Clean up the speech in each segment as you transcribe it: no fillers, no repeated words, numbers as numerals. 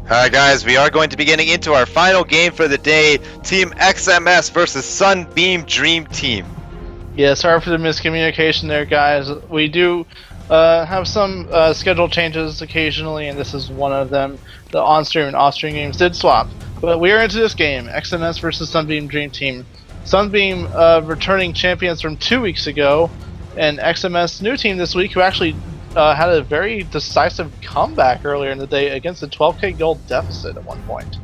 Alright guys, we are going to be getting into our final game for the day. Team XMS versus Sunbeam Dream Team. Yeah, sorry for the miscommunication there, guys. We do have some schedule changes occasionally, and this is one of them. The on-stream and off-stream games did swap. But we are into this game, XMS versus Sunbeam Dream Team. Sunbeam returning champions from 2 weeks ago, and XMS new team this week who actually had a very decisive comeback earlier in the day against a 12k gold deficit at one point.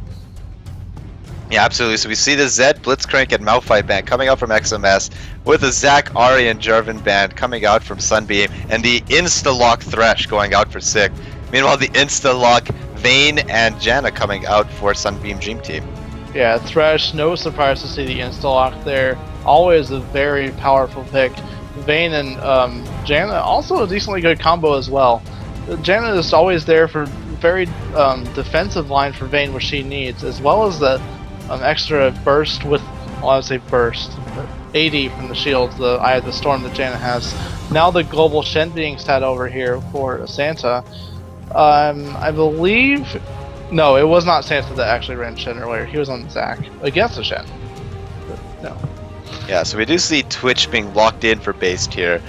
Yeah, absolutely. So we see the Zed, Blitzcrank, and Malphite band coming out from XMS with the Zac, Ari, and Jarvan band coming out from Sunbeam, and the Insta-Lock Thresh going out for Sick. Meanwhile, the Insta-Lock Vayne and Janna coming out for Sunbeam Dream Team. Yeah, Thresh, no surprise to see the Insta-Lock there. Always a very powerful pick. Vayne and Janna, also a decently good combo as well. Janna is always there for very defensive line for Vayne, which she needs, as well as the extra burst with, well, I would say burst, AD from the shields, the Eye of the Storm that Janna has. Now the global Shen being stat over here for Santa. I believe, no, it was not Santa that actually ran Shen earlier. He was on Zac against the Shen. But no. Yeah, so we do see Twitch being locked in for based here.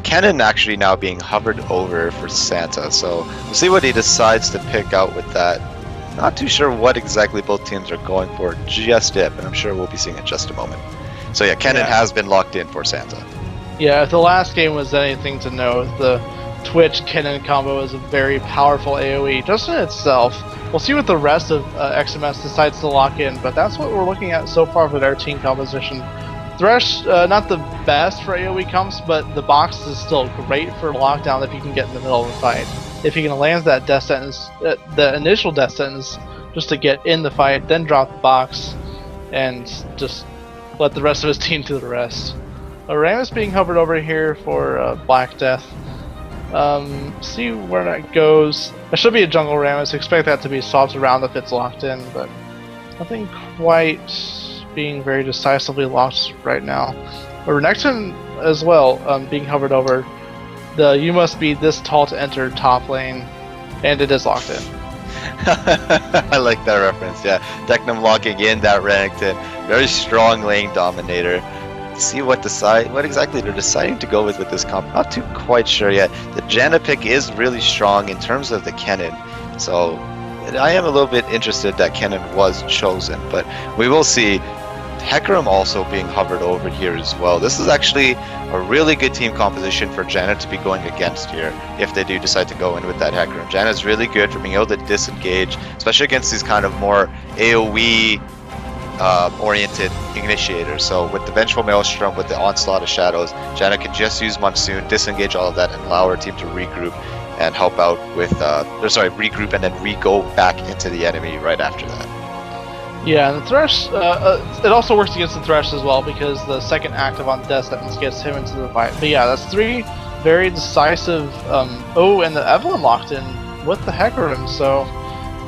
Kennen actually now being hovered over for Santa, so we'll see what he decides to pick out with that. Not too sure what exactly both teams are going for just yet, but I'm sure we'll be seeing in just a moment. So yeah, Kennen has been locked in for Santa. Yeah, if the last game was anything to know, the Twitch Kennen combo is a very powerful AoE just in itself. We'll see what the rest of XMS decides to lock in, but that's what we're looking at so far for their team composition. Thresh, not the best for AoE comps, but the box is still great for lockdown if you can get in the middle of the fight. If he can land that death sentence, the initial death sentence, just to get in the fight, then drop the box, and just let the rest of his team do the rest. Rammus being hovered over here for Black Death. See where that goes. There should be a jungle Rammus. Expect that to be swapped around if it's locked in, but nothing quite being very decisively locked right now. Renekton as well, being hovered over. The "you must be this tall to enter" top lane, and it is locked in. I like that reference, yeah. Technum locking in that Renekton. Very strong lane dominator. See what exactly they're deciding to go with this comp. Not too quite sure yet. The Janna pick is really strong in terms of the Kennen, so I am a little bit interested that Kennen was chosen, but we will see. Hecarim also being hovered over here as well. This is actually a really good team composition for Janna to be going against here if they do decide to go in with that Hecarim. Janna is really good for being able to disengage, especially against these kind of more AoE oriented initiators. So with the Vengeful Maelstrom, with the Onslaught of Shadows, Janna can just use Monsoon, disengage all of that, and allow her team to regroup and help out with, regroup and then re-go back into the enemy right after that. Yeah, and the Thresh, it also works against the Thresh as well because the second active on Death Sentence gets him into the fight. But yeah, that's three very decisive, oh, and the Evelynn locked in with the Hecarim, so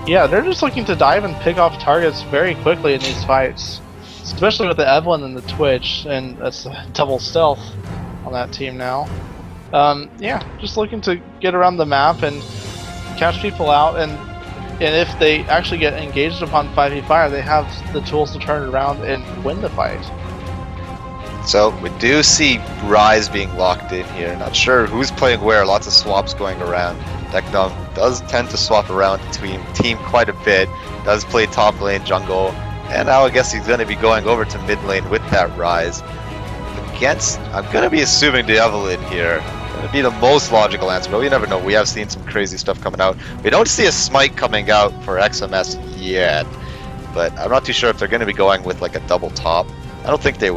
yeah, they're just looking to dive and pick off targets very quickly in these fights. Especially with the Evelynn and the Twitch, and that's double stealth on that team now. Yeah, just looking to get around the map and catch people out, and if they actually get engaged upon 5v5, they have the tools to turn it around and win the fight. So we do see Ryze being locked in here. Not sure who's playing where. Lots of swaps going around. Technum does tend to swap around between team quite a bit. Does play top lane, jungle, and now I guess he's going to be going over to mid lane with that Ryze. Against, I'm going to be assuming the Evelynn here. It'd be the most logical answer, but we never know. We have seen some crazy stuff coming out. We don't see a Smite coming out for XMS yet, but I'm not too sure if they're going to be going with like a double top. I don't think they will.